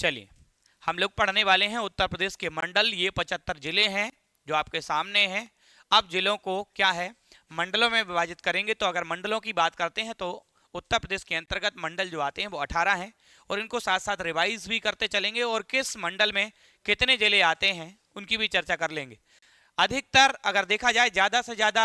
चलिए हम लोग पढ़ने वाले हैं उत्तर प्रदेश के मंडल। ये 75 जिले हैं जो आपके सामने हैं। अब जिलों को क्या है, मंडलों में विभाजित करेंगे। तो अगर मंडलों की बात करते हैं तो उत्तर प्रदेश के अंतर्गत मंडल जो आते हैं वो 18 हैं, और इनको साथ साथ रिवाइज भी करते चलेंगे, और किस मंडल में कितने जिले आते हैं उनकी भी चर्चा कर लेंगे। अधिकतर अगर देखा जाए ज़्यादा से ज़्यादा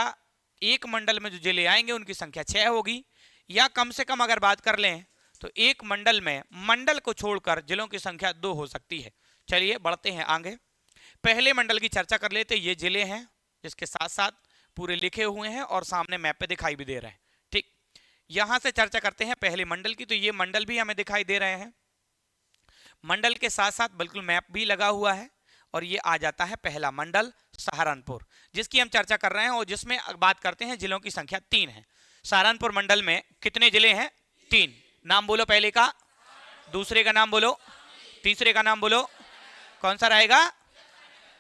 एक मंडल में जो जिले आएंगे उनकी संख्या 6 होगी, या कम से कम अगर बात कर लें तो एक मंडल में मंडल को छोड़कर जिलों की संख्या 2 हो सकती है। चलिए बढ़ते हैं आगे, पहले मंडल की चर्चा कर लेते। ये जिले हैं जिसके साथ साथ पूरे लिखे हुए हैं और सामने मैप पे दिखाई भी दे रहे हैं। ठीक, यहां से चर्चा करते हैं पहले मंडल की। तो ये मंडल भी हमें दिखाई दे रहे हैं, मंडल के साथ साथ बिल्कुल मैप भी लगा हुआ है, और ये आ जाता है पहला मंडल सहारनपुर, जिसकी हम चर्चा कर रहे हैं, और जिसमें बात करते हैं जिलों की संख्या 3 है। सहारनपुर मंडल में कितने जिले हैं? 3। नाम बोलो पहले का, दूसरे का नाम बोलो, तीसरे का नाम बोलो, कौन सा रहेगा?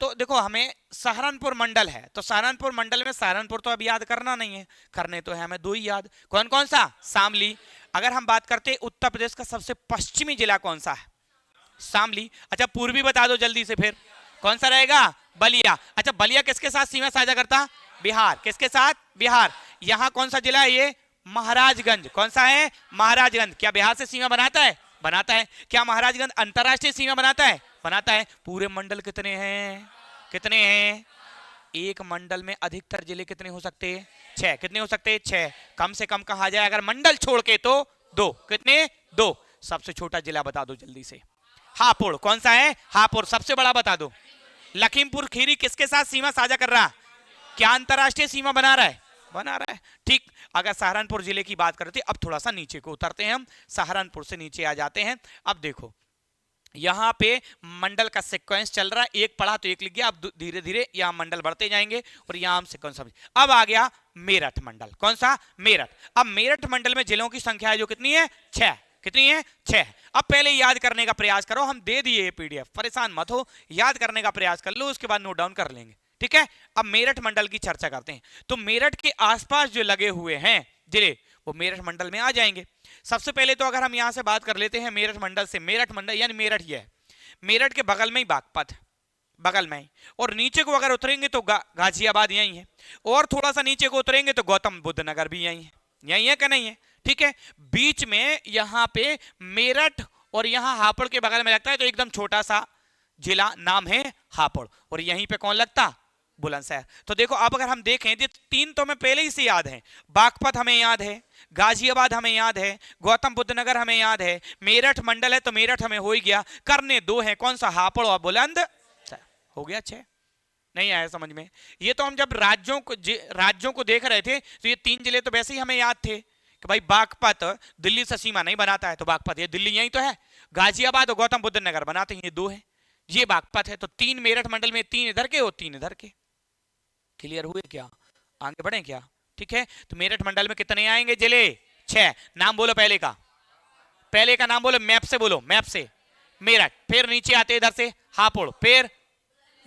तो देखो हमें सहारनपुर मंडल है, तो सहारनपुर मंडल में सहारनपुर तो अब याद करना नहीं है, करने तो है हमें 2 ही याद। कौन कौन सा? शामली। अगर हम बात करते हैं उत्तर प्रदेश का सबसे पश्चिमी जिला कौन सा है? शामली। अच्छा पूर्वी बता दो जल्दी से, फिर कौन सा रहेगा? बलिया। अच्छा बलिया किसके साथ सीमा साझा करता? बिहार। किसके साथ? बिहार। यहां कौन सा जिला है ये? महाराजगंज। कौन सा है? महाराजगंज। क्या बिहार से सीमा बनाता है? बनाता है। क्या महाराजगंज अंतरराष्ट्रीय सीमा बनाता है? बनाता है। पूरे मंडल कितने हैं? कितने हैं? एक मंडल में अधिकतर जिले कितने हो सकते हैं? 6। कितने हो सकते हैं? 6। कम से कम कहा जाए अगर मंडल छोड़ के तो 2। कितने? 2। सबसे छोटा जिला बता दो जल्दी से। हापुड़। कौन सा है? हापुड़। सबसे बड़ा बता दो। लखीमपुर खीरी किसके साथ सीमा साझा कर रहा? क्या अंतरराष्ट्रीय सीमा बना रहा है? बना रहा है। ठीक, अगर सहारनपुर जिले की बात करते, अब थोड़ा सा नीचे को उतरते हैं हम, सहारनपुर से नीचे आ जाते हैं। अब देखो यहाँ पे मंडल का सीक्वेंस चल रहा है, एक पढ़ा तो एक लिख गया। अब धीरे धीरे यहाँ मंडल बढ़ते जाएंगे, और यहाँ हम सीक्वेंस समझ। अब आ गया मेरठ मंडल। कौन सा? मेरठ। अब मेरठ मंडल में जिलों की संख्या है जो कितनी है? 6। कितनी है? 6। अब पहले याद करने का प्रयास करो, हम दे दिए पीडीएफ, परेशान मत हो, याद करने का प्रयास कर लो, उसके बाद नोट डाउन कर लेंगे। ठीक है, अब मेरठ मंडल की चर्चा करते हैं। तो मेरठ के आसपास जो लगे हुए हैं जिले वो मेरठ मंडल में आ जाएंगे। सबसे पहले तो अगर हम यहां से बात कर लेते हैं मेरठ मंडल से, मेरठ मंडल यानी मेरठ ही है, मेरठ के बगल में ही बागपत, बगल में ही, और नीचे को अगर उतरेंगे तो गाजियाबाद यही है, और थोड़ा सा नीचे को उतरेंगे तो गौतम बुद्ध नगर भी यही है। यही है कि नहीं है? ठीक है, बीच में यहाँ पे मेरठ और यहाँ हापुड़ के बगल में लगता है, तो एकदम छोटा सा जिला नाम है हापुड़, और यहीं पे कौन लगता? बुलंदशहर। तो देखो अब अगर हम देखें तो 3 तो हमें पहले ही से याद है, बागपत हमें याद है, गाजियाबाद हमें याद है, गौतम बुद्ध नगर हमें याद है, मेरठ मंडल है तो मेरठ हमें हो ही गया। करने 2 है, कौन सा? हापुड़ और बुलंदशहर। हो गया 6। नहीं आया समझ में? ये तो हम जब राज्यों को देख रहे थे तो ये 3 जिले तो वैसे ही हमें याद थे कि भाई बागपत दिल्ली से सीमा नहीं बनाता है, तो बागपत ये दिल्ली यही तो है, गाजियाबाद और गौतम बुद्ध नगर बनाते हैं, ये 2 है, ये बागपत है। तो 3 मेरठ मंडल में, 3 इधर के और 3 इधर के। क्लियर हुए क्या? आगे बढ़े क्या? ठीक है, तो मेरठ मंडल में कितने आएंगे जिले? 6। नाम बोलो पहले का, पहले का नाम बोलो, मैप से बोलो, मैप से मेरठ, फिर नीचे आते इधर से हापुड़, फिर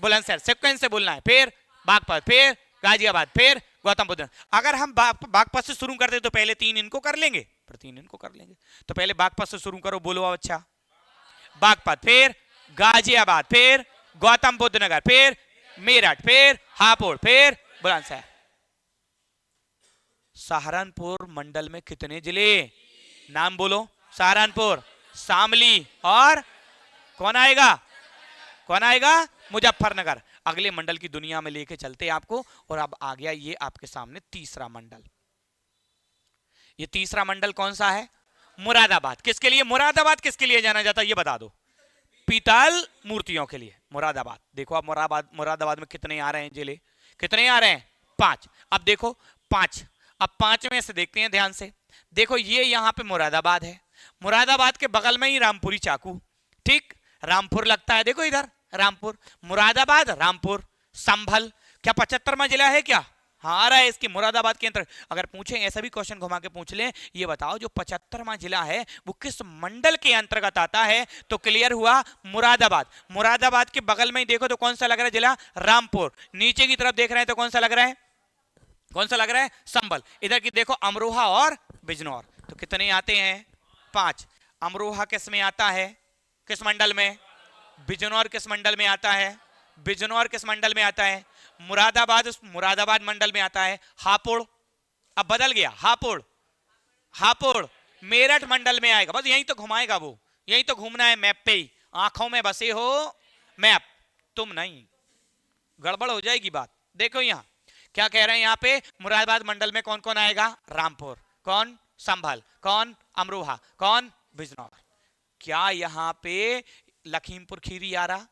बुलंदशहर, सीक्वेंस से बोलना है, फिर बागपत, फिर गाजियाबाद, फिर गौतम बुद्ध। अगर हम बागपत से शुरू करते तो पहले 3 इनको कर लेंगे, फिर 3 इनको कर लेंगे। तो पहले बागपत से शुरू करो, बोलो अच्छा, बागपत, फिर गाजियाबाद, फिर गौतम बुद्ध नगर, फिर मेरठ, फिर हापुड़, फिर बुलंदशहर। सहारनपुर मंडल में कितने जिले? नाम बोलो। सहारनपुर, शामली, और कौन आएगा? कौन आएगा? मुजफ्फरनगर। अगले मंडल की दुनिया में लेके चलते हैं आपको, और अब आ गया ये आपके सामने तीसरा मंडल। ये तीसरा मंडल कौन सा है? मुरादाबाद। किसके लिए मुरादाबाद किसके लिए जाना जाता है ये बता दो? पीतल मूर्तियों के लिए मुरादाबाद। देखो अब मुरादाबाद में कितने आ रहे हैं जिले? कितने आ रहे हैं? 5। अब देखो 5, अब 5 में से देखते हैं ध्यान से। देखो ये यहाँ पे मुरादाबाद है, मुरादाबाद के बगल में ही रामपुरी चाकू, ठीक, रामपुर लगता है, देखो इधर रामपुर, मुरादाबाद, रामपुर, संभल। क्या 75वां जिला है क्या? हाँ आ रहा है इसके मुरादाबाद के अंतर। अगर पूछे ऐसा भी क्वेश्चन घुमा के पूछ ले, ये बताओ जो 75वां जिला है वो किस मंडल के अंतर्गत आता है? तो क्लियर हुआ, मुरादाबाद। मुरादाबाद के बगल में ही देखो तो कौन सा लग रहा है जिला? रामपुर। नीचे की तरफ देख रहे हैं तो कौन सा लग रहा है? कौन सा लग रहा है? संभल। इधर की देखो अमरोहा और बिजनौर। तो कितने आते हैं? 5। अमरोहा किस में आता है? किस मंडल में? बिजनौर किस मंडल में आता है? बिजनौर किस मंडल में आता है? मुरादाबाद मुरादाबाद मंडल में आता है। हापुड़, अब बदल गया, हापुड़, हापुड़ मेरठ मंडल में आएगा। बस यही तो घुमाएगा वो, यही तो घूमना है मैप पे ही। आंखों में बसे हो मैप, तुम नहीं, गड़बड़ हो जाएगी बात। देखो यहां क्या कह रहे हैं, यहां पे मुरादाबाद मंडल में कौन कौन आएगा? रामपुर, कौन? संभल, कौन? अमरोहा, कौन? बिजनौर। क्या यहां पे लखीमपुर खीरी आ रहा?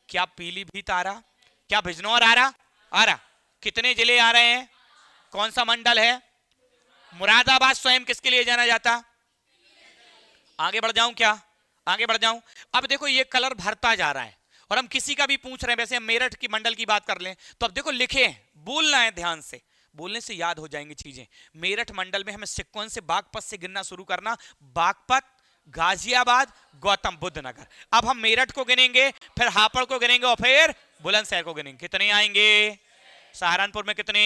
क्या पीलीभीत आ रहा? क्या बिजनौर आ रहा? आ रहा। कितने जिले आ रहे हैं? कौन सा मंडल है? मुरादाबाद स्वयं किसके लिए जाना जाता? आगे बढ़ जाऊं क्या? आगे बढ़ जाऊं। अब देखो ये कलर भरता जा रहा है और हम किसी का भी पूछ रहे हैं, वैसे हम मेरठ की मंडल की बात कर लें तो अब देखो लिखे हैं, बोलना है ध्यान से, बोलने से याद हो जाएंगी चीजें। मेरठ मंडल में हमें सिक्वेंस से बागपत से गिनना शुरू करना, बागपत, गाजियाबाद, गौतम बुद्ध नगर। अब हम मेरठ को गिनेंगे, फिर हापुड़ को गिनेंगे और फिर बुलंदशहर को गिनेंगे। कितने आएंगे? सहारनपुर में कितने?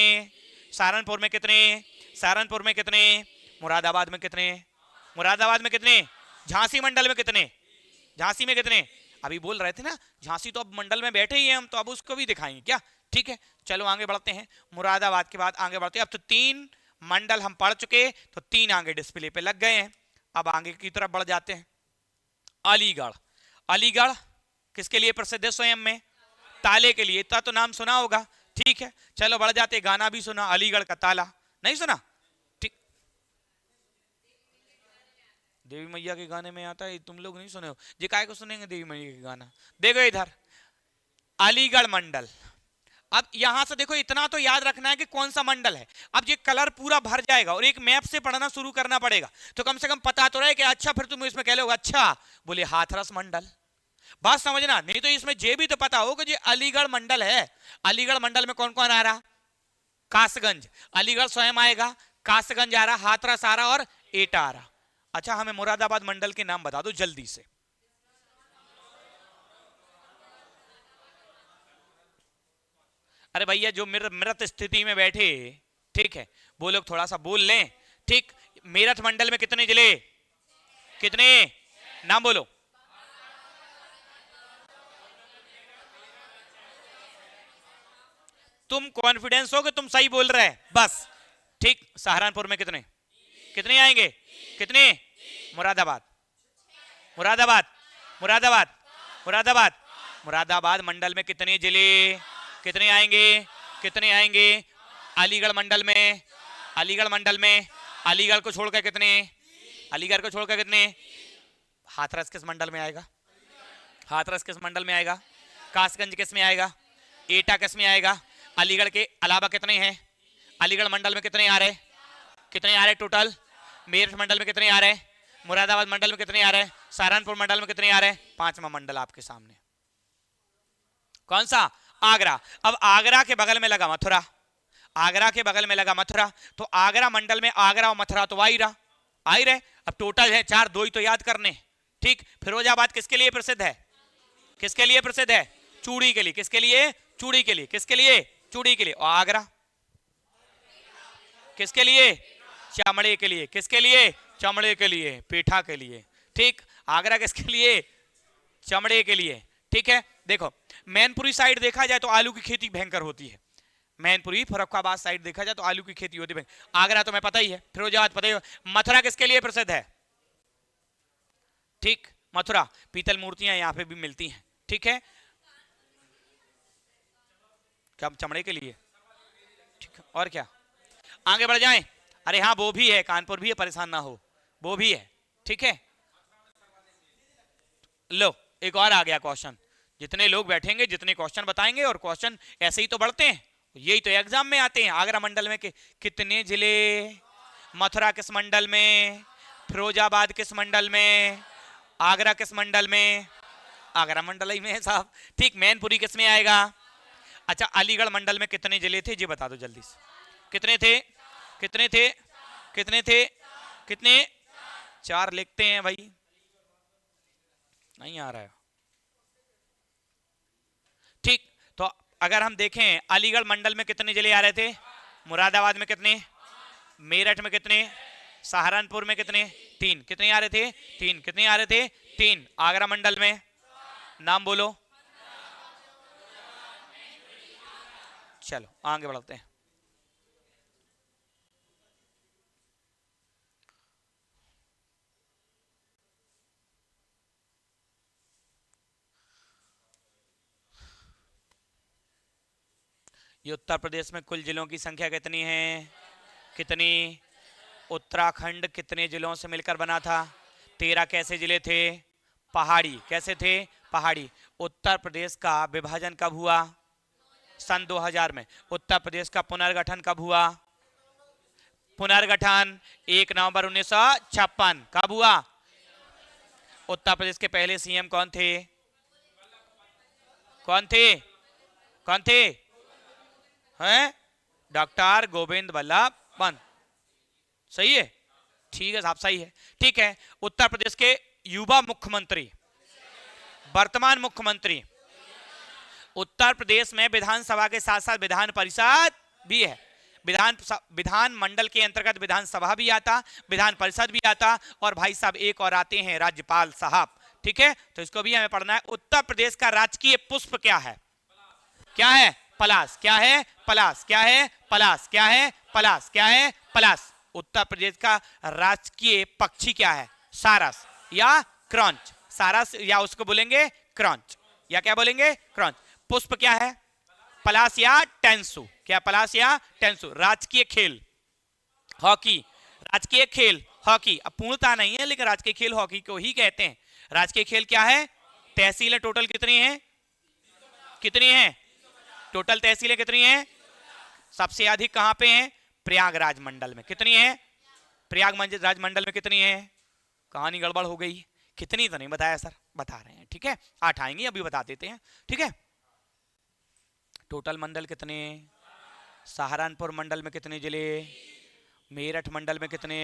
सहारनपुर में कितने? सहारनपुर में कितने? मुरादाबाद में कितने? मुरादाबाद में कितने? झांसी मंडल में कितने? झांसी में कितने? अभी बोल रहे थे ना झांसी तो अब मंडल में बैठे ही हैं हम, तो अब उसको भी दिखाएंगे क्या? ठीक है, चलो आगे बढ़ते हैं। मुरादाबाद के बाद आगे बढ़ते हैं। अब तो 3 मंडल हम पढ़ चुके, तो 3 आगे डिस्प्ले पे लग गए हैं। अब आगे की तरफ बढ़ जाते हैं। अलीगढ़, अलीगढ़ किसके लिए प्रसिद्ध है? स्वयं में ताले के लिए, इतना तो नाम सुना होगा। ठीक है, चलो बढ़ जाते। गाना भी सुना, अलीगढ़ का ताला, नहीं सुना? ठीक, देवी मैया के गाने में आता है, तुम लोग नहीं सुने हो जी, काय को सुनेंगे देवी मैया के गाना। देखो इधर अलीगढ़ मंडल। अब यहां से देखो इतना तो याद रखना है कि कौन सा मंडल है। अब ये कलर पूरा भर जाएगा और एक मैप से पढ़ना शुरू करना पड़ेगा, तो कम से कम पता तो रहे कि अच्छा, फिर तुम इसमें कह लोगे अच्छा बोले हाथरस मंडल। बात समझना, नहीं तो इसमें ये भी तो पता हो कि ये अलीगढ़ मंडल है। अलीगढ़ मंडल में कौन कौन आ रहा? कासगंज, अलीगढ़ स्वयं आएगा, कासगंज आ रहा, हाथरस आ रहा और एटा आ रहा। अच्छा, हमें मुरादाबाद मंडल के नाम बता दो जल्दी से। अरे भैया जो मृत स्थिति में बैठे, ठीक है, वो लोग थोड़ा सा बोल लें। ठीक, मेरठ मंडल में कितने जिले? कितने? नाम बोलो। तुम कॉन्फिडेंस हो कि तुम सही बोल रहे हैं बस। ठीक, सहारनपुर में कितने? कितने आएंगे? कितने? मुरादाबाद, मुरादाबाद, मुरादाबाद, मुरादाबाद, मुरादाबाद मंडल में कितने जिले? कितने आएंगे? कितने आएंगे? अलीगढ़ मंडल में, अलीगढ़ मंडल में, अलीगढ़ को छोड़कर कितने? अलीगढ़ को छोड़कर कितने? हाथरस किस मंडल में आएगा? हाथरस किस मंडल में आएगा? कासगंज किस में आएगा? एटा किस में आएगा? अलीगढ़ के अलावा कितने हैं? अलीगढ़ मंडल में कितने आ रहे? कितने आ रहे टोटल? मेरठ मंडल में कितने आ रहे? मुरादाबाद मंडल में कितने आ रहे? सहारनपुर मंडल में कितने आ रहे? 5वां मंडल आपके सामने कौन सा? आगरा। अब आगरा के बगल में लगा मथुरा, आगरा के बगल में लगा मथुरा, तो आगरा मंडल में आगरा और मथुरा तो आ ही रहा, आ ही रहे। अब टोटल है 4, 2 ही तो याद करने। ठीक, फिरोजाबाद किसके लिए प्रसिद्ध है? किसके लिए प्रसिद्ध है? चूड़ी के लिए। किसके लिए? चूड़ी के लिए। किसके लिए? चूड़ी के लिए। और आगरा किसके लिए? चमड़े के लिए। किसके लिए? चमड़े के लिए, पेठा के लिए। ठीक, आगरा किसके लिए? चमड़े के लिए। ठीक है, देखो मैनपुरी साइड देखा जाए तो आलू की खेती भयंकर होती है। मैनपुरी फर्रुखाबाद साइड देखा जाए तो आलू की खेती होती है। आगरा तो मैं पता ही है, फिरोजाबाद पता ही है। मथुरा किसके लिए प्रसिद्ध है? ठीक, मथुरा पीतल मूर्तियां यहां पे भी मिलती हैं। ठीक है, क्या चमड़े के लिए? ठीक है, और क्या? आगे बढ़ जाएं। अरे हाँ वो भी है, कानपुर भी है, परेशान ना हो, वो भी है। ठीक है, लो एक और आ गया क्वेश्चन। जितने लोग बैठेंगे जितने क्वेश्चन बताएंगे, और क्वेश्चन ऐसे ही तो बढ़ते हैं, यही तो एग्जाम में आते हैं। आगरा मंडल में कितने जिले? मथुरा किस मंडल में? फिरोजाबाद किस मंडल में? आगरा किस मंडल में? आगरा मंडल ही में है साहब। ठीक, मैनपुरी किस में आएगा? अच्छा, अलीगढ़ मंडल में कितने जिले थे ये बता दो जल्दी से। कितने थे? कितने थे? कितने थे? कितने? 4 लिखते हैं भाई, नहीं आ रहा है। ठीक, तो अगर हम देखें अलीगढ़ मंडल में कितने जिले आ रहे थे? मुरादाबाद में कितने? मेरठ में कितने? सहारनपुर में कितने? 3। कितने आ रहे थे? 3। कितने आ रहे थे? 3। आगरा मंडल में नाम बोलो। चलो आगे बढ़ते हैं। ये उत्तर प्रदेश में कुल जिलों की संख्या कितनी है? कितनी? उत्तराखंड कितने जिलों से मिलकर बना था? 13 कैसे जिले थे? पहाड़ी। कैसे थे? पहाड़ी। उत्तर प्रदेश का विभाजन कब हुआ? सन 2000 में। उत्तर प्रदेश का पुनर्गठन कब हुआ? पुनर्गठन 1 नवंबर 1956। कब हुआ? उत्तर प्रदेश के पहले सीएम कौन थे? कौन थे? कौन थे? हैं? डॉक्टर गोविंद बल्लभ पंत। सही है? ठीक है साहब, सही है। ठीक है। उत्तर प्रदेश के युवा मुख्यमंत्री, वर्तमान मुख्यमंत्री। उत्तर प्रदेश में विधानसभा के साथ साथ विधान परिषद भी है। विधान मंडल के अंतर्गत विधानसभा भी आता, विधान परिषद भी आता, और भाई साहब एक और आते हैं, राज्यपाल साहब। ठीक है, तो इसको भी हमें पढ़ना है। उत्तर प्रदेश का राजकीय पुष्प क्या है? क्या है? पलाश। क्या है? पलाश। क्या है? पलाश। क्या है? पलाश। क्या है? पलाश। उत्तर प्रदेश का राजकीय पक्षी क्या है? सारस या क्रंच। सारस या उसको बोलेंगे क्रंच, या क्या बोलेंगे? क्रंच। पुष्प क्या है? पलाश या टेंसु। क्या? पलाश या टेंसु। राजकीय खेल हॉकी। राजकीय खेल हॉकी। अब पूर्णता नहीं है, लेकिन राजकीय खेल हॉकी को ही कहते हैं। राजकीय खेल क्या है? तहसीलें टोटल कितनी है? कितनी है? टोटल तहसीलें कितनी हैं? सबसे अधिक कहां पे हैं? प्रयागराज मंडल में। कितनी है? प्रयागराज मंडल में कितनी है? कहानी गड़बड़ हो गई। कितनी तो नहीं बताया सर, बता रहे हैं। ठीक है, 8 आएंगी, अभी बता देते हैं। ठीक है, टोटल मंडल कितने? सहारनपुर मंडल में कितने जिले? मेरठ मंडल में कितने?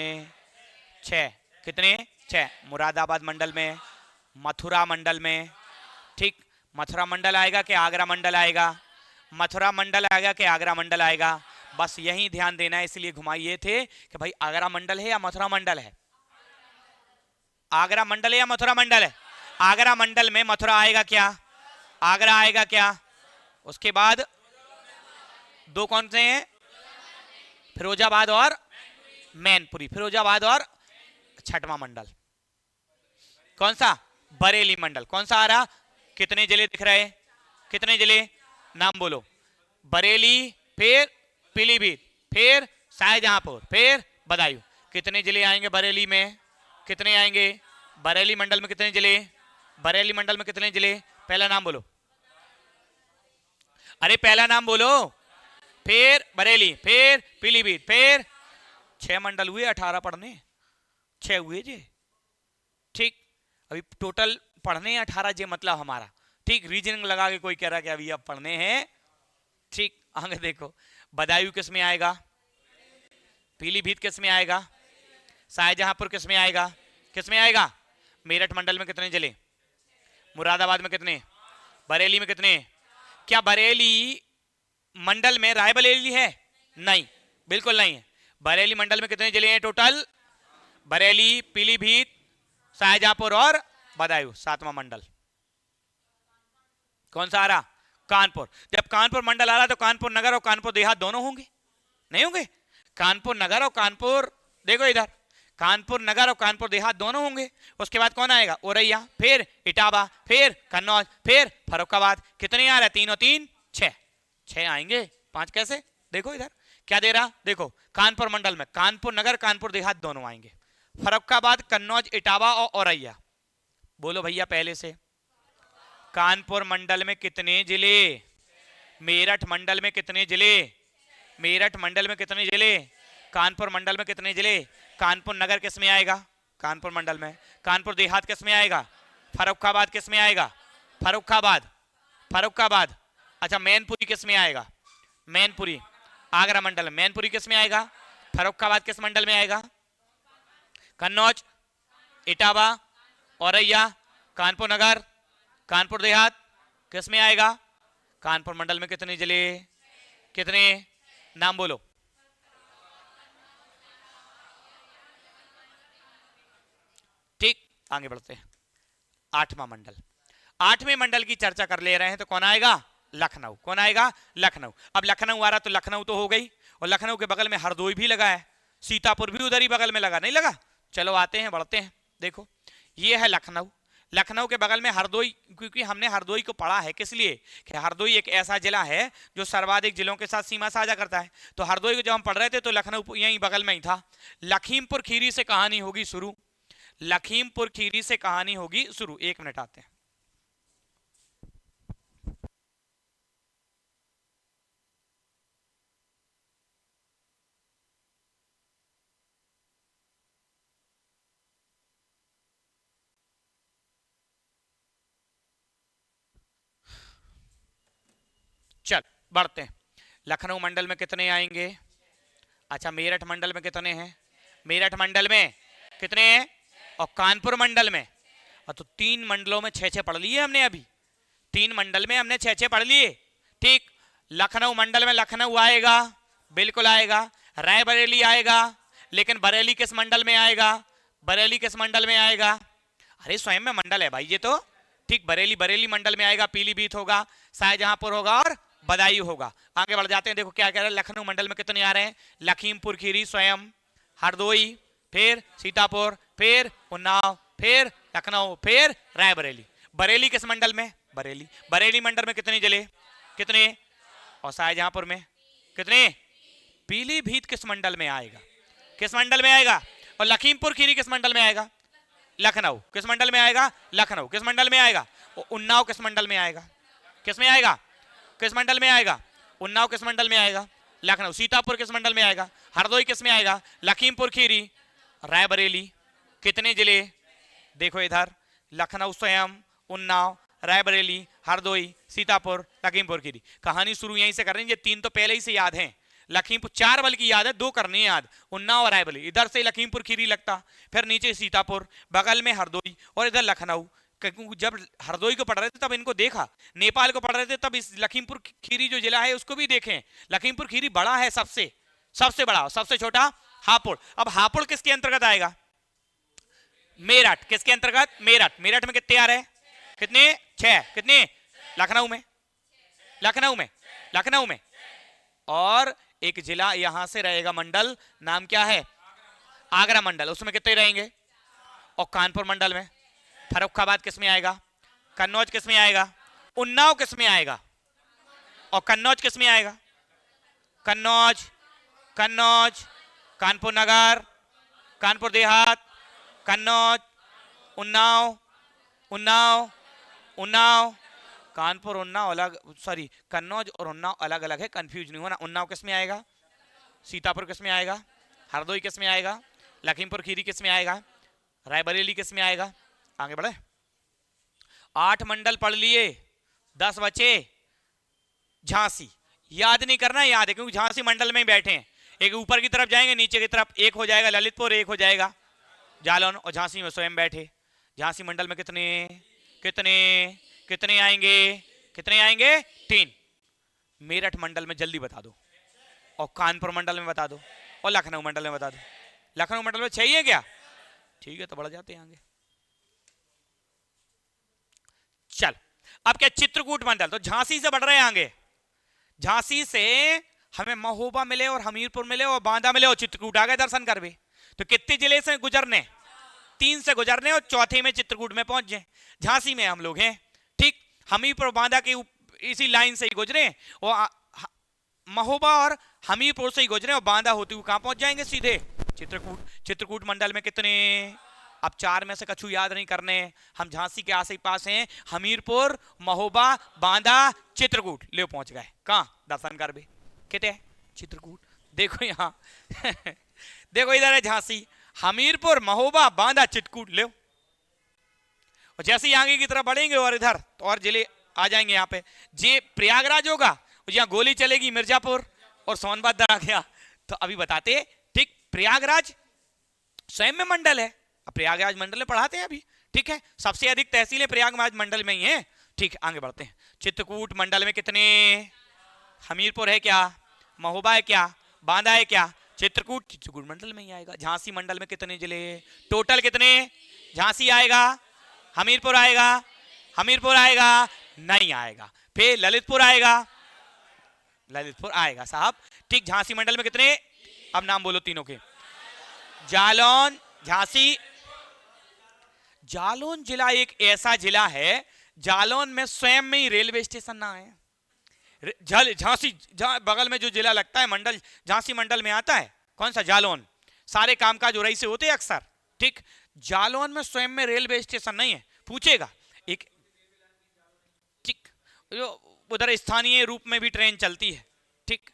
6। कितने? 6। मुरादाबाद मंडल में, मथुरा मंडल में। ठीक, मथुरा मंडल आएगा कि आगरा मंडल आएगा? मथुरा मंडल आएगा कि आगरा मंडल आएगा? बस यही ध्यान देना है, इसलिए घुमाइए थे कि भाई आगरा मंडल है या मथुरा मंडल है? आगरा मंडल है या मथुरा मंडल है? आगरा मंडल में मथुरा आएगा क्या? आगरा आएगा क्या? उसके बाद दो कौन से हैं? फिरोजाबाद और मैनपुरी। फिरोजाबाद और 6वां मंडल कौन सा? बरेली मंडल। कौन सा आ रहा? कितने जिले दिख रहे? कितने जिले? नाम बोलो। बरेली, फिर पीलीभीत, फिर शाहजहांपुर, फिर बदायूं। कितने जिले आएंगे बरेली में? कितने आएंगे? बरेली मंडल में कितने जिले? बरेली मंडल में कितने जिले? पहला नाम बोलो। अरे पहला नाम बोलो। फिर बरेली, फिर पीलीभीत, फिर 6 मंडल हुए। 18 पढ़ने, 6 हुए जी। ठीक, अभी टोटल पढ़ने 18 जे मतलब हमारा। ठीक, रीजनिंग लगा के कोई कह रहा है कि अभी अब पढ़ने हैं। ठीक, आगे देखो। बदायूं किस में आएगा? पीलीभीत किस में आएगा? शाहजहांपुर किस में आएगा? किस में आएगा? मेरठ मंडल में कितने जिले? मुरादाबाद में कितने? बरेली में कितने? क्या बरेली मंडल में रायबरेली है? नहीं, बिल्कुल नहीं है। बरेली मंडल में कितने जिले हैं टोटल? बरेली, पीलीभीत, शाहजहांपुर और बदायूं। 7वां मंडल कौन सा आ रहा? कानपुर। जब कानपुर मंडल आ रहा तो कानपुर नगर और कानपुर देहात दोनों होंगे? नहीं होंगे? कानपुर नगर और कानपुर, देखो इधर, कानपुर नगर और कानपुर देहात दोनों होंगे। उसके बाद कौन आएगा? औरैया, फिर इटावा, फिर कन्नौज, फिर फर्रुखाबाद। कितने आ रहे? 3 और 3 6। 6 आएंगे, 5 कैसे? देखो इधर क्या दे रहा, देखो। कानपुर मंडल में कानपुर नगर, कानपुर देहात दोनों आएंगे। फर्रुखाबाद, कन्नौज, इटावा और औरैया। बोलो भैया पहले से। कानपुर मंडल में कितने जिले? मेरठ मंडल में कितने जिले? मेरठ मंडल में कितने जिले? कानपुर मंडल में कितने जिले? कानपुर नगर किस में आएगा? कानपुर मंडल में। कानपुर देहात किस में आएगा? फर्रुखाबाद किस में आएगा? फर्रुखाबाद, फर्रुखाबाद। अच्छा, मैनपुरी किस में आएगा? मैनपुरी आगरा मंडल में। मैनपुरी किस में आएगा? फर्रुखाबाद किस मंडल में आएगा? कन्नौज, इटावा, औरैया, कानपुर नगर, कानपुर देहात किस में आएगा? कानपुर मंडल में कितने जिले? कितने? नाम बोलो। ठीक, आगे बढ़ते हैं। 8वां मंडल। 8वें मंडल की चर्चा कर ले रहे हैं तो कौन आएगा? लखनऊ। कौन आएगा? लखनऊ। अब लखनऊ आ रहा तो लखनऊ तो हो गई, और लखनऊ के बगल में हरदोई भी लगा है, सीतापुर भी उधर ही बगल में लगा, नहीं लगा? चलो आते हैं, बढ़ते हैं। देखो ये है लखनऊ, लखनऊ के बगल में हरदोई, क्योंकि हमने हरदोई को पढ़ा है किस लिए कि हरदोई एक ऐसा जिला है जो सर्वाधिक जिलों के साथ सीमा साझा करता है। तो हरदोई को जब हम पढ़ रहे थे तो लखनऊ यहीं बगल में ही था। लखीमपुर खीरी से कहानी होगी शुरू, लखीमपुर खीरी से कहानी होगी शुरू। 1 मिनट, आते हैं। चल बढ़ते हैं। लखनऊ मंडल में कितने आएंगे? अच्छा, मेरठ मंडल में कितने हैं? मेरठ मंडल में कितने हैं? और कानपुर मंडल में? तो 3 मंडलों में 6-6 पढ़ लिए हमने अभी। 3 मंडल में हमने 6-6 पढ़ लिए। ठीक, लखनऊ मंडल में लखनऊ आएगा, बिल्कुल आएगा। रायबरेली आएगा, लेकिन बरेली किस मंडल में आएगा? बरेली किस मंडल में आएगा? अरे स्वयं में मंडल है भाई ये तो। ठीक, बरेली बरेली मंडल में आएगा, पीलीभीत होगा, शाहजहांपुर होगा और बदायूं होगा। आगे बढ़ जाते हैं। देखो क्या कह रहे हैं, लखनऊ मंडल में कितने आ रहे हैं? लखीमपुर खीरी स्वयं, हरदोई, फिर सीतापुर, फिर उन्नाव, फिर लखनऊ, फिर रायबरेली। बरेली किस मंडल में? बरेली। बरेली मंडल में कितने जिले? कितने? और शाहजहांपुर में कितने? पीलीभीत किस मंडल में आएगा? किस मंडल में आएगा? और लखीमपुर खीरी किस मंडल में आएगा? लखनऊ। किस मंडल में आएगा? लखनऊ। किस मंडल में आएगा? उन्नाव किस मंडल में आएगा? किस में आएगा? किस मंडल में आएगा? उन्नाव किस मंडल में आएगा? लखनऊ। सीतापुर किस मंडल में आएगा? हरदोई किस में आएगा? लखीमपुर खीरी, रायबरेली। कितने जिले? देखो इधर, लखनऊ स्वयं, उन्नाव, रायबरेली, हरदोई, सीतापुर, लखीमपुर खीरी। कहानी शुरू यहीं से कर रहे हैं। ये 3 तो पहले ही से याद हैं। लखीमपुर 4 बल्कि याद है, 2 करनी है याद। उन्नाव और रायबरेली, इधर से लखीमपुर खीरी लगता, फिर नीचे सीतापुर, बगल में हरदोई, और इधर लखनऊ। क्योंकि जब हरदोई को पढ़ रहे थे तब इनको देखा, नेपाल को पढ़ रहे थे तब इस लखीमपुर खीरी जो जिला है उसको भी देखें। लखीमपुर खीरी बड़ा है, सबसे सबसे बड़ा, सबसे छोटा हापुड़। अब हापुड़ किसके अंतर्गत आएगा? मेरठ। किसके अंतर्गत? मेरठ। मेरठ में कितने आ रहे हैं? कितने? 6। कितने? लखनऊ में, लखनऊ में, लखनऊ में। और एक जिला यहां से रहेगा मंडल, नाम क्या है? आगरा मंडल। उसमें कितने रहेंगे? और कानपुर मंडल में फर्रुखाबाद किस में आएगा? कन्नौज किस में आएगा? उन्नाव किस में आएगा? और कन्नौज किस में आएगा? कन्नौज, कन्नौज, कानपुर नगर, कानपुर देहात, कन्नौज, उन्नाव, उन्नाव, उन्नाव, कानपुर उन्नाव अलग, सॉरी कन्नौज और उन्नाव अलग अलग है, कंफ्यूज नहीं होना। उन्नाव किस में आएगा? सीतापुर किस में आएगा? हरदोई किस में आएगा? लखीमपुर खीरी किस में आएगा? रायबरेली किस में आएगा? आगे बढ़े। 8 मंडल पढ़ लिए, 10 बचे। झांसी याद नहीं करना, याद है क्योंकि झांसी मंडल में ही बैठे हैं। एक ऊपर की तरफ जाएंगे, नीचे की तरफ एक हो जाएगा ललितपुर, एक हो जाएगा जालौन, और झांसी में स्वयं बैठे। झांसी मंडल में कितने कितने कितने आएंगे? कितने आएंगे? 3। मेरठ मंडल में जल्दी बता दो, और कानपुर मंडल में बता दो, और लखनऊ मंडल में बता दो। लखनऊ मंडल में चाहिए क्या? ठीक है, तो बढ़ जाते हैं आगे। चल अब क्या? चित्रकूट मंडल। तो झांसी से बढ़ रहे हैं आगे। झांसी से हमें महोबा मिले और हमीरपुर मिले और बांदा मिले और चित्रकूट आ गए दर्शन कर भी। तो कितने जिले से गुजरने? 3 से गुजरने, और चौथे में चित्रकूट में पहुंच जाए। झांसी में हम लोग हैं, ठीक। हमीरपुर बांदा के इसी लाइन से ही गुजरे, और महोबा और हमीरपुर से ही गुजरे, और बांदा होते हुए कहां पहुंच जाएंगे? सीधे चित्रकूट। चित्रकूट मंडल में कितने? अब 4 में से कछु याद नहीं करने, हम झांसी के आस पास हैं। हमीरपुर, महोबा, बांदा, चित्रकूट, ले पहुंच गए। कहां? दर्शन कर भी। कितने? चित्रकूट। देखो यहाँ देखो इधर है झांसी, हमीरपुर, महोबा, बांदा, चित्रकूट, ले। और जैसे ही आगे की तरफ बढ़ेंगे और इधर तो और जिले आ जाएंगे। यहाँ पे जे प्रयागराज होगा, यहाँ गोली चलेगी, मिर्जापुर और सोनभद्र आ गया। तो अभी बताते, ठीक। प्रयागराज स्वयं में मंडल है, अब प्रयागराज मंडल में पढ़ाते हैं अभी, ठीक है। सबसे अधिक तहसीलें प्रयागराज मंडल में ही हैं, ठीक। आगे बढ़ते हैं। चित्रकूट मंडल में कितने? हमीरपुर है क्या? महोबा है क्या? बांदा है क्या? चित्रकूट मंडल में ही आएगा। झांसी मंडल में कितने जिले? टोटल कितने? झांसी आएगा, हमीरपुर आएगा, हमीरपुर आएगा, नहीं आएगा। फिर ललितपुर आएगा, ललितपुर आएगा साहब। ठीक, झांसी मंडल में कितने, अब नाम बोलो तीनों के। जालौन, झांसी। जालौन जिला एक ऐसा जिला है, जालौन में स्वयं में ही रेलवे स्टेशन ना है। झांसी बगल में जो जिला लगता है मंडल, झांसी मंडल में आता है, कौन सा, जालौन। सारे कामकाज उरई से होते हैं अक्सर। ठीक, जालौन में स्वयं में रेलवे स्टेशन नहीं है, पूछेगा एक। ठीक, जो उधर स्थानीय रूप में भी ट्रेन चलती है। ठीक,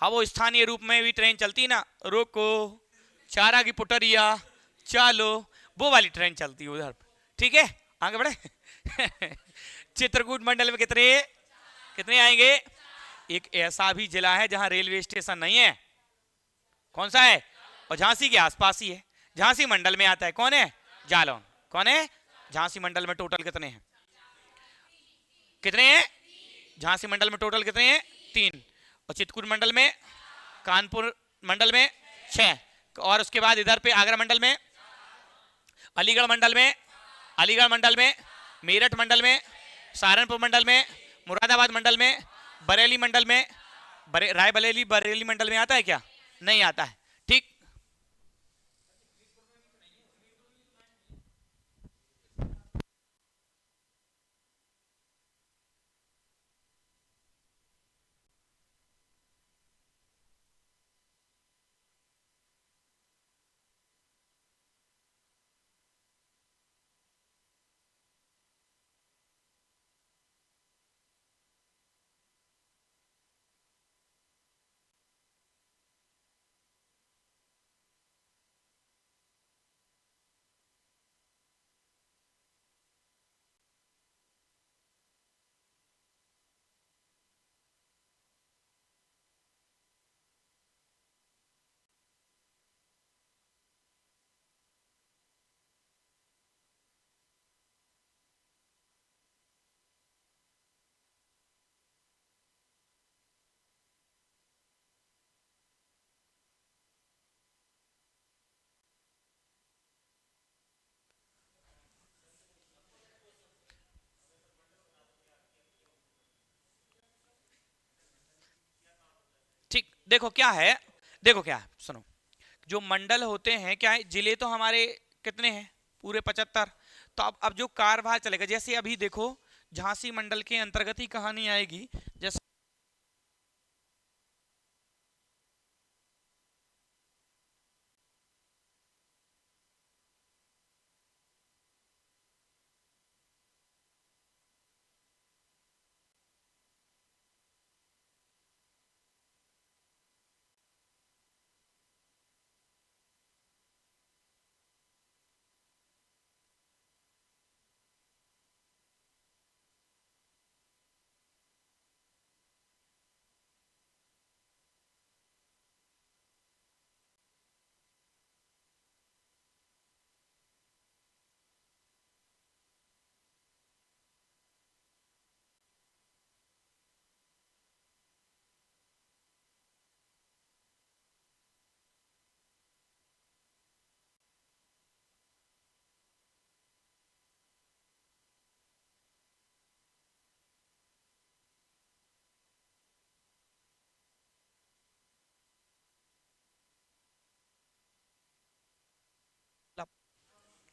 हाँ वो स्थानीय रूप में भी ट्रेन चलती है ना, रोको चारा की पुटरिया चलो, वो वाली ट्रेन चलती है उधर। ठीक है, आगे बढ़े। चित्रकूट मंडल में कितने, कितने आएंगे। एक ऐसा भी जिला है जहां रेलवे स्टेशन नहीं है, कौन सा है, और झांसी के आसपास ही है, झांसी मंडल में आता है। कौन है, जालौन। कौन है, झांसी मंडल में टोटल कितने हैं, कितने हैं, झांसी मंडल में टोटल कितने हैं, 3। और चित्रकूट मंडल में, कानपुर मंडल में 6, और उसके बाद इधर पे आगरा मंडल में, अलीगढ़ मंडल में, अलीगढ़ मंडल में, मेरठ मंडल में, सहारनपुर मंडल में, मुरादाबाद मंडल में, बरेली मंडल में, रायबरेली बरेली मंडल में आता है क्या, नहीं आता है। ठीक, ठीक, देखो क्या है, देखो क्या है, सुनो। जो मंडल होते हैं क्या है, जिले तो हमारे कितने हैं, पूरे 75। तो अब जो कार्यभार चलेगा, जैसे अभी देखो झांसी मंडल के अंतर्गत ही कहानी आएगी। जैसे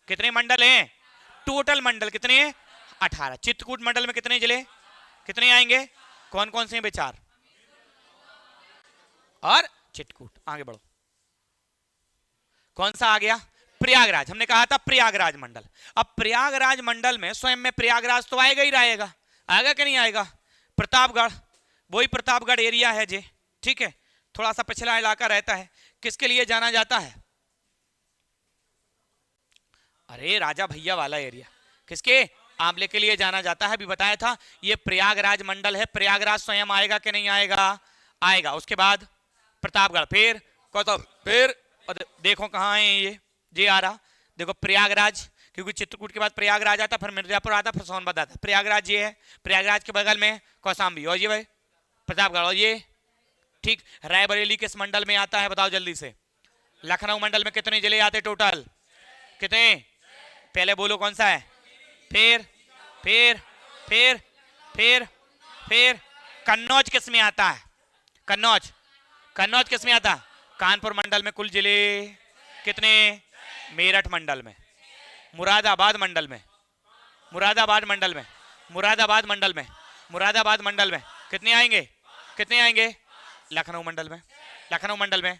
कितने मंडल हैं, टोटल मंडल कितने हैं, 18। चित्रकूट मंडल में कितने जिले, कितने आएंगे, कौन कौन से हैं, विचार, और चित्रकूट। आगे बढ़ो, कौन सा आ गया, प्रयागराज। हमने कहा था प्रयागराज मंडल। अब प्रयागराज मंडल में स्वयं में प्रयागराज तो आएगा ही रहेगा, आएगा कि नहीं आएगा। प्रतापगढ़, वही प्रतापगढ़ एरिया है जी। ठीक है, थोड़ा सा पिछला इलाका रहता है, किसके लिए जाना जाता है, अरे राजा भैया वाला एरिया, किसके, आंवले के लिए जाना जाता है। अभी बताया था ये प्रयागराज मंडल है। प्रयागराज स्वयं आएगा कि नहीं आएगा, आएगा। उसके बाद प्रतापगढ़, फिर कौतम, फिर देखो कहाँ है ये आ रहा, देखो प्रयागराज, क्योंकि चित्रकूट के बाद प्रयागराज आता, फिर मिर्जापुर आता, फिर सोनभद्र आता। प्रयागराज ये है, प्रयागराज के बगल में कौशाम्बी, और ये भाई प्रतापगढ़, और ये ठीक। रायबरेली किस मंडल में आता है, बताओ जल्दी से। लखनऊ मंडल में कितने जिले आते टोटल, कितने, पहले बोलो कौन सा है, फिर फिर फिर फिर फिर कन्नौज किस में आता है, कन्नौज, कन्नौज किस में आता है, कानपुर मंडल में कुल जिले कितने, मेरठ मंडल में, मुरादाबाद मंडल में, मुरादाबाद मंडल में, मुरादाबाद मंडल में, मुरादाबाद मंडल में कितने आएंगे, कितने आएंगे, लखनऊ मंडल में, लखनऊ मंडल में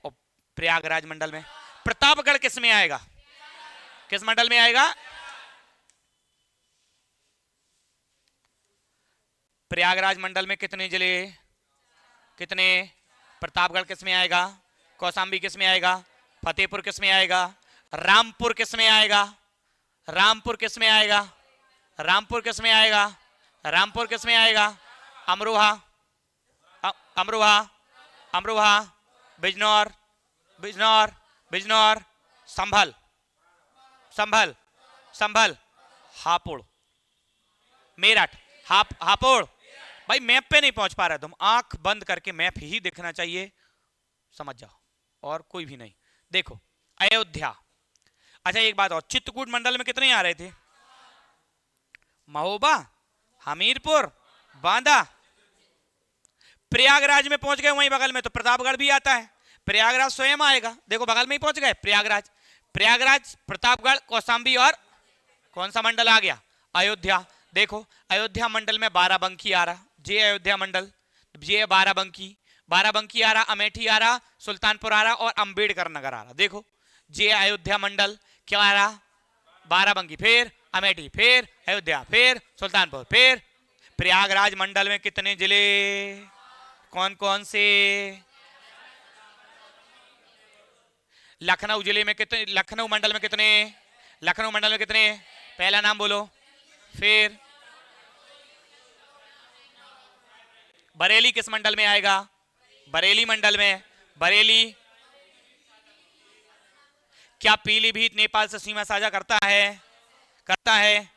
और प्रयागराज मंडल में। प्रतापगढ़ किस में आएगा, किस मंडल में आएगा, प्रयागराज मंडल में कितने जिले, कितने, प्रतापगढ़ किस में आएगा, कौशाम्बी किस में आएगा, फतेहपुर किस में आएगा, रामपुर किस में आएगा, रामपुर किस में आएगा, रामपुर किस में आएगा, रामपुर किस में आएगा, अमरोहा, अमरोहा, अमरोहा, बिजनौर, बिजनौर, बिजनौर, संभल, संभल, संभल, हापुड़, मेरठ, हापुड़। भाई मैप पे नहीं पहुंच पा रहे तुम, आंख बंद करके मैप ही दिखना चाहिए, समझ जाओ, और कोई भी नहीं। देखो अयोध्या, अच्छा एक बात और, चित्रकूट मंडल में कितने आ रहे थे, महोबा, हमीरपुर, बांदा। प्रयागराज में पहुंच गए वहीं बगल में, तो प्रतापगढ़ भी आता है, प्रयागराज स्वयं आएगा, देखो बगल में ही पहुंच गए, प्रयागराज, प्रयागराज, प्रतापगढ़, कौशाम्बी और कौन सा मंडल आ गया, अयोध्या। देखो अयोध्या मंडल में बाराबंकी आ रहा, जे अयोध्या मंडल, जे बाराबंकी, बाराबंकी आ रहा, अमेठी आ रहा, सुल्तानपुर आ रहा और अंबेडकर नगर आ रहा। देखो जे अयोध्या मंडल क्या आ रहा, बाराबंकी, फिर अमेठी, फिर अयोध्या, फिर सुल्तानपुर, फिर प्रयागराज मंडल में कितने जिले, कौन कौन से, लखनऊ जिले में कितने, लखनऊ मंडल में कितने, लखनऊ मंडल में कितने, पहला नाम बोलो, फिर बरेली किस मंडल में आएगा, बरेली मंडल में, बरेली। क्या पीलीभीत नेपाल से सीमा साझा करता है, करता है।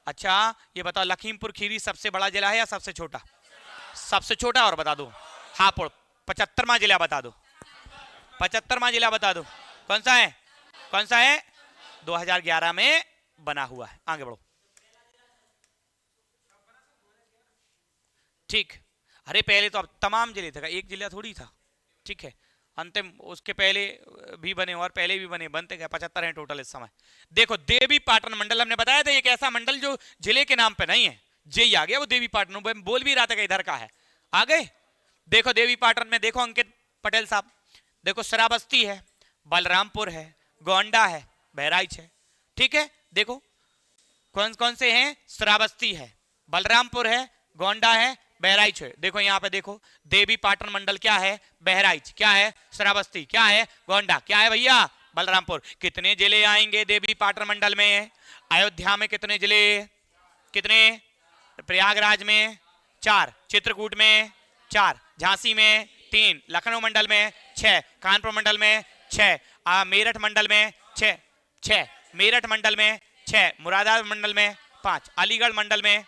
अच्छा ये बताओ लखीमपुर खीरी सबसे बड़ा जिला है या सबसे छोटा, सबसे छोटा, और बता दो हापुड़ 75वां जिला बता दो, 75वां जिला बता दो, कौन सा है, कौन सा है, 2011 में बना हुआ है। आगे बढ़ो, ठीक, अरे पहले तो अब तमाम जिले थे, एक जिला थोड़ी था, ठीक है, अंतिम उसके पहले भी बने और पहले भी बने, बनते गए 75 हैं टोटल इस समय। देखो देवी पाटन मंडल, हमने बताया था एक ऐसा मंडल जो जिले के नाम पे नहीं है, जे आ गया वो देवी पाटन, बोल भी रहा था कि इधर का है, आ गए। देखो देवी पाटन में देखो अंकित पटेल साहब, देखो श्रावस्ती है, बलरामपुर है, गोंडा है, बहराइच है, ठीक है। देखो कौन कौन से हैं, श्रावस्ती है, बलरामपुर है, गोंडा है, बहराइच है। देखो यहाँ पे देखो देवी पाटन मंडल क्या है, बहराइच क्या है, श्रावस्ती क्या है, गोंडा क्या है भैया, बलरामपुर। कितने जिले आएंगे देवी पाटन मंडल में, अयोध्या में कितने जिले, कितने, प्रयागराज में 4, चित्रकूट में 4, झांसी में 3, लखनऊ मंडल में 6, कानपुर मंडल में 6, मेरठ मंडल में 6, मेरठ मंडल में 6, मुरादाबाद मंडल में 5, अलीगढ़ मंडल में,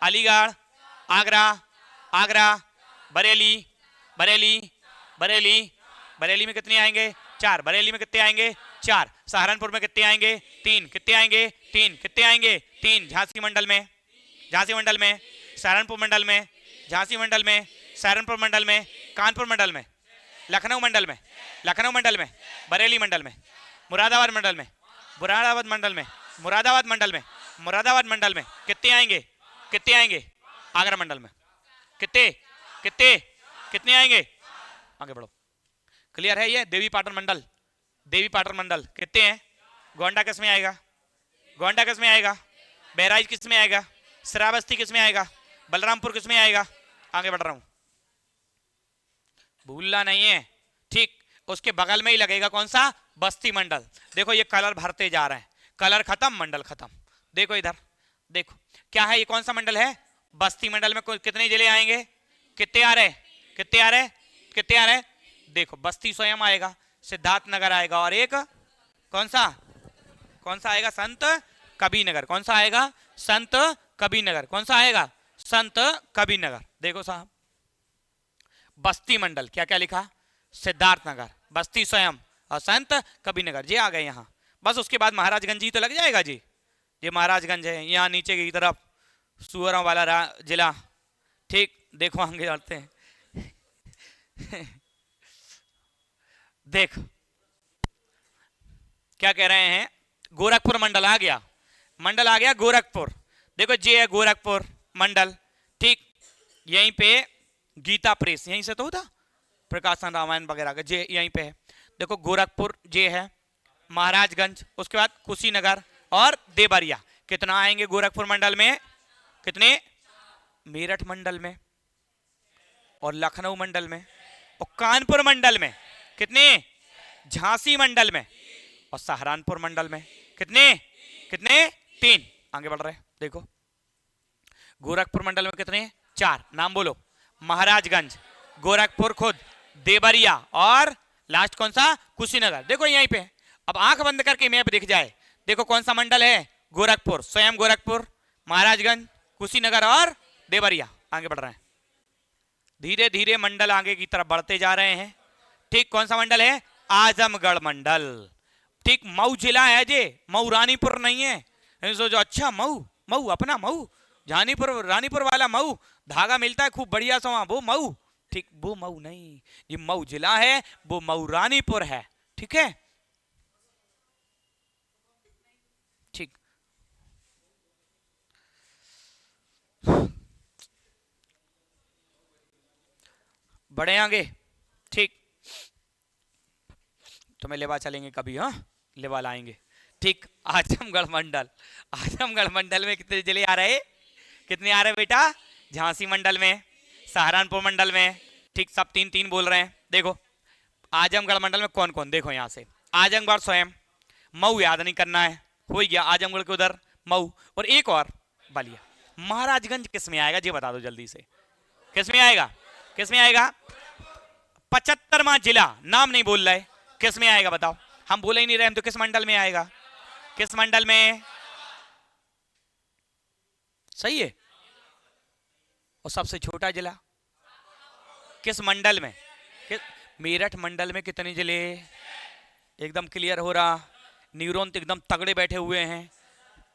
अलीगढ़, आगरा, आगरा, बरेली, बरेली, बरेली, बरेली में कितने आएंगे 4, बरेली में कितने आएंगे 4, सहारनपुर में कितने आएंगे 3, कितने आएंगे 3, कितने आएंगे 3, झांसी मंडल में, झांसी मंडल में, सहारनपुर मंडल में, झांसी मंडल में, सहारनपुर मंडल में, कानपुर मंडल में, लखनऊ मंडल में, लखनऊ मंडल में, बरेली मंडल में, मुरादाबाद मंडल में, मुरादाबाद मंडल में, मुरादाबाद मंडल में, मुरादाबाद मंडल में कितने आएंगे, कितने आएंगे, आगरा मंडल में कितने, कितने, कितने आएंगे, आगे बढ़ो। क्लियर है ये देवी पाटन मंडल, देवी पाटन मंडल कितने हैं, गोंडा किस में आएगा, गोंडा किस में आएगा, बहराइच किस में आएगा, श्रावस्ती किस में आएगा, बलरामपुर किस में आएगा। आगे बढ़ रहा हूं, भूलना नहीं है, ठीक। उसके बगल में ही लगेगा कौन सा, बस्ती मंडल। देखो ये कलर भरते जा रहे हैं, कलर खत्म मंडल खत्म। देखो इधर देखो क्या है, ये कौन सा मंडल है, बस्ती मंडल में कितने जिले आएंगे, कितने आ रहे, कितने आ रहे, कितने आ रहे। देखो बस्ती स्वयं आएगा, सिद्धार्थ नगर आएगा और एक कौन सा, कौन सा आएगा, संत कबीर नगर। कौन सा आएगा, संत कबीर नगर। कौन सा आएगा, संत कबीर नगर। देखो साहब बस्ती मंडल क्या क्या लिखा, सिद्धार्थ नगर, बस्ती स्वयं और संत कबीर नगर, ये आ गए यहाँ। बस उसके बाद महाराजगंज ही तो लग जाएगा जी। ये महाराजगंज है, यहाँ नीचे की तरफ सुअरों वाला जिला। ठीक, देखो आगे बढ़ते हैं। देख क्या कह रहे हैं, गोरखपुर मंडल आ गया, मंडल आ गया गोरखपुर। देखो ये है गोरखपुर मंडल। ठीक, यहीं पे गीता प्रेस, यहीं से तो होता प्रकाशन रामायण वगैरह का, जे यहीं पे है। देखो गोरखपुर ये है, महाराजगंज, उसके बाद कुशीनगर और देवरिया। कितना आएंगे गोरखपुर मंडल में, कितने, मेरठ मंडल में और लखनऊ मंडल में और कानपुर मंडल में कितने, झांसी मंडल में और सहारनपुर मंडल में कितने, कितने, 3। आगे बढ़ रहे हैं, देखो गोरखपुर मंडल में कितने, 4। नाम बोलो, महाराजगंज, गोरखपुर खुद, देवरिया और लास्ट कौन सा, कुशीनगर। देखो यहीं पे, अब आंख बंद करके मैप दिख जाए, देखो कौन सा मंडल है, गोरखपुर, स्वयं गोरखपुर, महाराजगंज, कुशीनगर और देवरिया। आगे बढ़ रहे हैं, धीरे धीरे मंडल आगे की तरफ बढ़ते जा रहे हैं। ठीक, कौन सा मंडल है, आजमगढ़ मंडल। ठीक, मऊ जिला है जे, मऊ रानीपुर नहीं है। सोचो अच्छा मऊ, मऊ अपना मऊ, जानीपुर रानीपुर वाला मऊ, धागा मिलता है खूब बढ़िया सा, वो मऊ। ठीक, वो मऊ नहीं, ये मऊ जिला है, वो मऊ रानीपुर है। ठीक है, ठीक, बढ़े आगे। ठीक, तो मैं लेवा चलेंगे कभी, हाँ लेवा लाएंगे। ठीक, आजमगढ़ मंडल, आजमगढ़ मंडल में कितने जिले आ रहे, कितने आ रहे बेटा, झांसी मंडल में, सहारनपुर मंडल में। ठीक, सब 3-3 बोल रहे हैं। देखो आजमगढ़ मंडल में कौन कौन, देखो यहाँ से आजमगढ़ स्वयं, मऊ याद नहीं करना है, हो गया आजमगढ़ के उधर मऊ, और एक और बलिया। महाराजगंज किस में आएगा, ये बता दो जल्दी से, किस में आएगा, किस में आएगा, 75वां जिला, नाम नहीं बोल रहे, किस में आएगा बताओ, हम बोले ही नहीं रहे, हम तो किस मंडल में आएगा, किस मंडल में, सही है। और सबसे छोटा जिला किस मंडल में, मेरठ मंडल में कितने जिले, एकदम क्लियर हो रहा, न्यूरॉन तो एकदम तगड़े बैठे हुए हैं।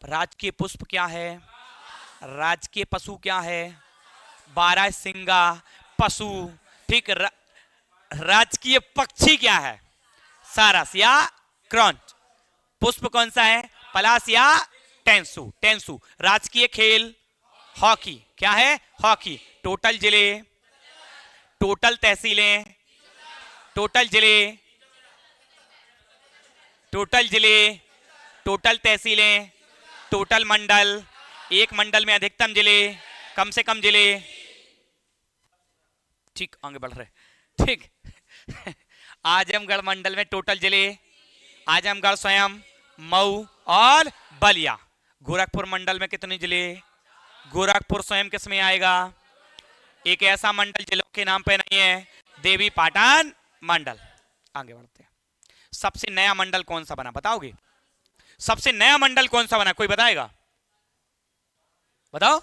राजकीय पुष्प क्या है, राजकीय पशु क्या है, 12 सिंगा पशु। ठीक, राजकीय पक्षी क्या है, सारस या क्रंच। पुष्प कौन सा है, पलाश या टेंसु, टेंसु। राजकीय खेल हॉकी, क्या है, हॉकी। टोटल जिले, टोटल तहसीलें, टोटल जिले, टोटल जिले, टोटल तहसीलें, टोटल मंडल, एक मंडल में अधिकतम जिले, कम से कम जिले। ठीक, आगे बढ़ रहे। ठीक, आजमगढ़ मंडल में टोटल जिले, आजमगढ़ स्वयं, मऊ और बलिया। गोरखपुर मंडल में कितने जिले, गोरखपुर स्वयं किस में आएगा, एक ऐसा मंडल जिलों के नाम पे नहीं है, देवी पाटन मंडल। आगे बढ़ते हैं, सबसे नया मंडल कौन सा बना बताओगे, सबसे नया मंडल कौन सा बना, कोई बताएगा, बताओ।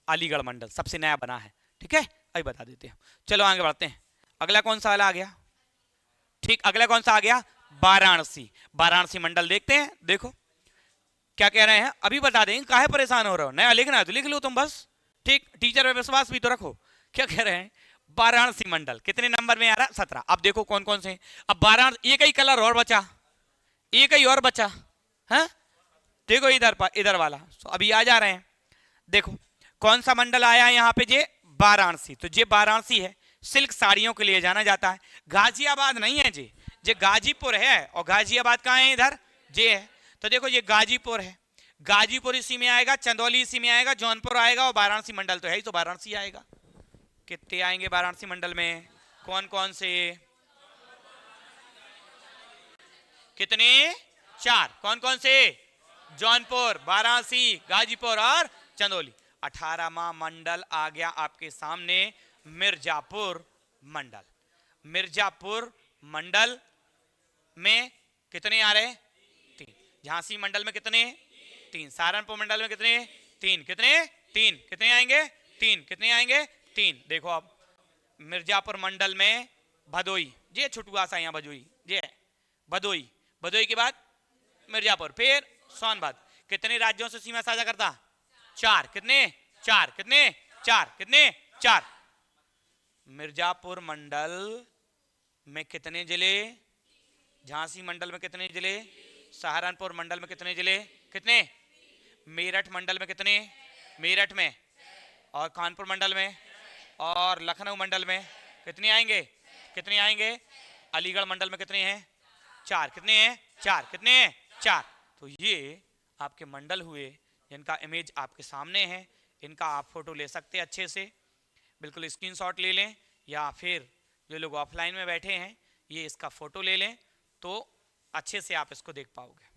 अलीगढ़ मंडल सबसे नया बना है। ठीक है, अभी बता देते हैं, चलो आगे बढ़ते हैं। अगला कौन सा वाला आ गया, ठीक, अगला कौन सा आ गया, वाराणसी। वाराणसी मंडल देखते हैं, देखो क्या कह रहे हैं, अभी बता देंगे, काहे परेशान हो रहे हो, नया लिखना है तो लिख लो तुम बस। ठीक, टीचर पे विश्वास भी तो रखो। क्या कह रहे हैं, वाराणसी मंडल कितने नंबर में आ रहा है, 17। अब देखो कौन कौन से, अब वाराणसी, एक ही कलर और बचा, एक ही और बचा है, देखो इधर पर, इधर वाला, तो अभी आ जा रहे हैं। देखो कौन सा मंडल आया है यहाँ पे, जे वाराणसी। तो ये वाराणसी है, सिल्क साड़ियों के लिए जाना जाता है। गाजियाबाद नहीं है जी, ये गाजीपुर है, और गाजियाबाद कहाँ है, इधर जे है। तो देखो ये गाजीपुर है, गाजीपुर इसी में आएगा, चंदौली इसी में आएगा, जौनपुर आएगा, और वाराणसी मंडल तो है ही, तो वाराणसी आएगा। कितने आएंगे वाराणसी मंडल में, कौन कौन से, कितने, 4। कौन कौन से, जौनपुर, वाराणसी, गाजीपुर और चंदौली। 18वां मंडल आ गया आपके सामने, मिर्जापुर मंडल। मिर्जापुर मंडल में कितने आ रहे, 3। झांसी मंडल में कितने, 3। सहारनपुर मंडल में कितने, 3। कितने, 3। कितने आएंगे, 3। कितने आएंगे, 3। देखो अब मिर्जापुर मंडल में भदोई, ये छुटुआ सा यहाँ भदोई, ये भदोई, भदोई के बाद मिर्जापुर, फिर सोनभद्र। कितने राज्यों से सीमा साझा करता? 4। कितने? 4। कितने? 4। कितने? 4। मिर्जापुर मंडल में कितने जिले? झांसी मंडल में कितने जिले? सहारनपुर मंडल में कितने जिले? कितने? मेरठ मंडल में कितने? मेरठ में। और कानपुर मंडल में और लखनऊ मंडल में कितने आएंगे? कितने आएंगे? अलीगढ़ मंडल में कितने हैं? 4। कितने हैं? 4। कितने हैं? 4। तो ये आपके मंडल हुए जिनका इमेज आपके सामने है। इनका आप फोटो ले सकते हैं अच्छे से, बिल्कुल स्क्रीनशॉट ले लें, या फिर जो लोग ऑफलाइन में बैठे हैं ये इसका फोटो ले लें तो अच्छे से आप इसको देख पाओगे।